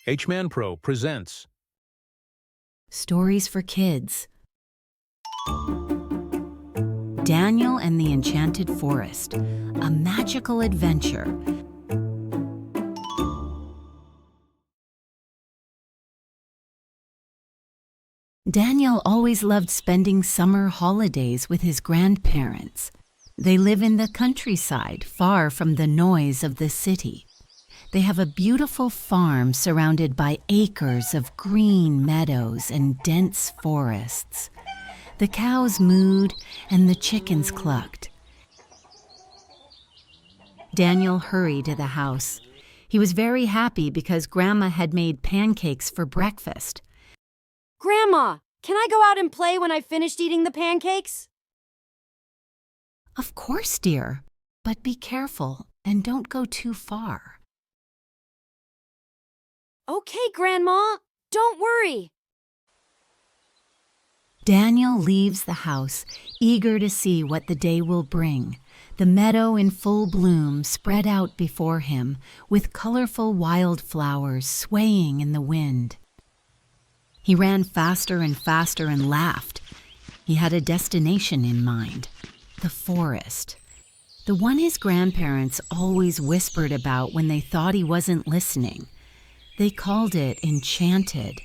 H-Man Pro presents Stories for Kids. Daniel and the Enchanted Forest, a magical adventure. Daniel always loved spending summer holidays with his grandparents. They live in the countryside, far from the noise of the city. They have a beautiful farm surrounded by acres of green meadows and dense forests. The cows mooed and the chickens clucked. Daniel hurried to the house. He was very happy because Grandma had made pancakes for breakfast. Grandma, can I go out and play when I've finished eating the pancakes? Of course, dear, but be careful and don't go too far. Okay, Grandma, don't worry. Daniel leaves the house, eager to see what the day will bring. The meadow in full bloom spread out before him, with colorful wildflowers swaying in the wind. He ran faster and faster and laughed. He had a destination in mind, the forest. The one his grandparents always whispered about when they thought he wasn't listening. They called it Enchanted.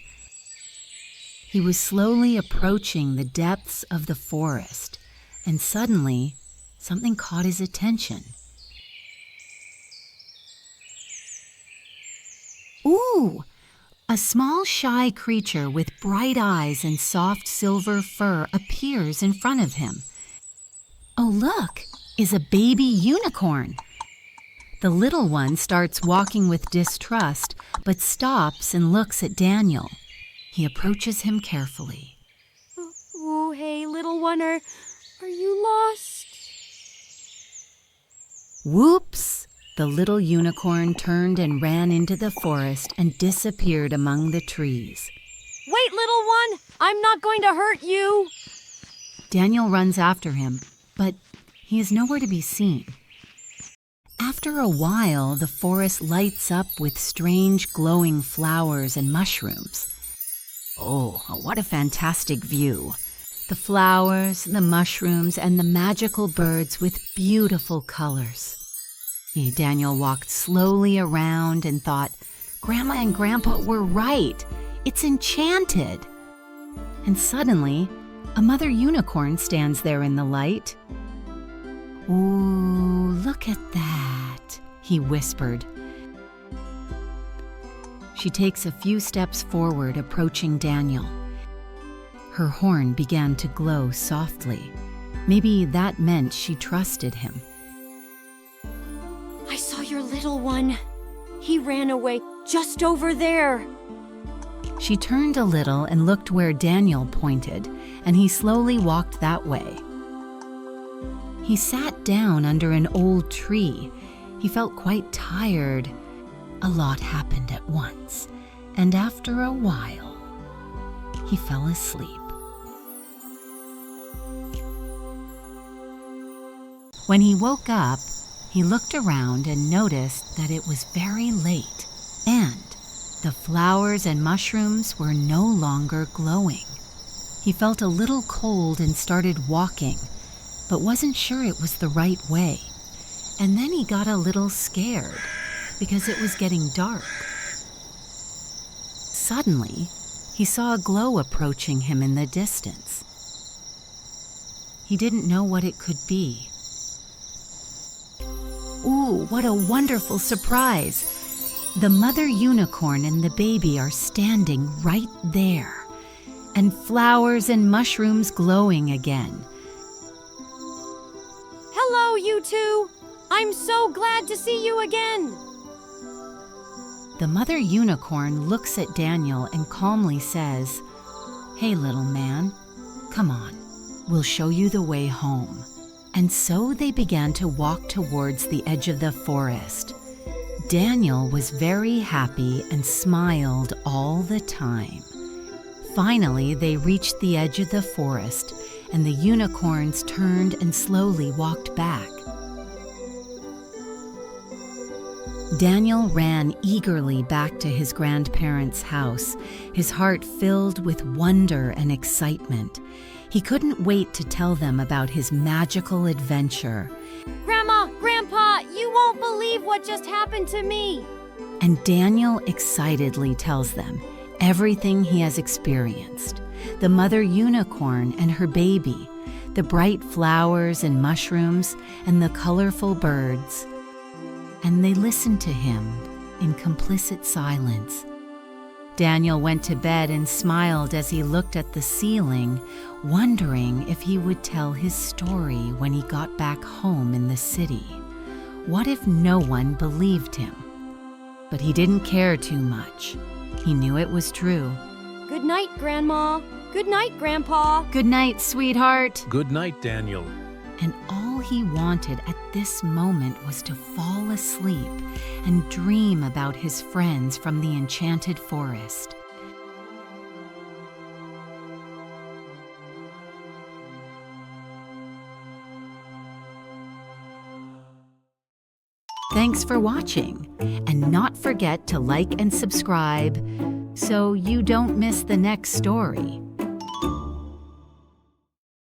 He was slowly approaching the depths of the forest, and suddenly, something caught his attention. Ooh! A small, shy creature with bright eyes and soft silver fur appears in front of him. Oh, look! Is a baby unicorn. The little one starts walking with distrust, but stops and looks at Daniel. He approaches him carefully. Oh, hey, little one, are you lost? Whoops! The little unicorn turned and ran into the forest and disappeared among the trees. Wait, little one, I'm not going to hurt you. Daniel runs after him, but he is nowhere to be seen. After a while, the forest lights up with strange glowing flowers and mushrooms. Oh, what a fantastic view! The flowers, the mushrooms, and the magical birds with beautiful colors. Daniel walked slowly around and thought, Grandma and Grandpa were right. It's enchanted. And suddenly, a mother unicorn stands there in the light. Ooh, look at that, he whispered. She takes a few steps forward, approaching Daniel. Her horn began to glow softly. Maybe that meant she trusted him. I saw your little one. He ran away just over there. She turned a little and looked where Daniel pointed, and he slowly walked that way. He sat down under an old tree. He felt quite tired. A lot happened at once, and after a while, he fell asleep. When he woke up, he looked around and noticed that it was very late, and the flowers and mushrooms were no longer glowing. He felt a little cold and started walking, but wasn't sure it was the right way. And then he got a little scared because it was getting dark. Suddenly, he saw a glow approaching him in the distance. He didn't know what it could be. Ooh, what a wonderful surprise! The mother unicorn and the baby are standing right there, and flowers and mushrooms glowing again. Hello, you two. I'm so glad to see you again. The mother unicorn looks at Daniel and calmly says, Hey, little man, come on, we'll show you the way home. And so they began to walk towards the edge of the forest. Daniel was very happy and smiled all the time. Finally, they reached the edge of the forest, and the unicorns turned and slowly walked back. Daniel ran eagerly back to his grandparents' house, his heart filled with wonder and excitement. He couldn't wait to tell them about his magical adventure. Grandma, Grandpa, you won't believe what just happened to me. And Daniel excitedly tells them everything he has experienced: the mother unicorn and her baby, the bright flowers and mushrooms, and the colorful birds. And they listened to him in complicit silence. Daniel went to bed and smiled as he looked at the ceiling, wondering if he would tell his story when he got back home in the city. What if no one believed him? But he didn't care too much. He knew it was true. Good night, Grandma. Good night, Grandpa. Good night, sweetheart. Good night, Daniel. And all he wanted at this moment was to fall asleep and dream about his friends from the enchanted forest. Thanks for watching, and not forget to like and subscribe so you don't miss the next story.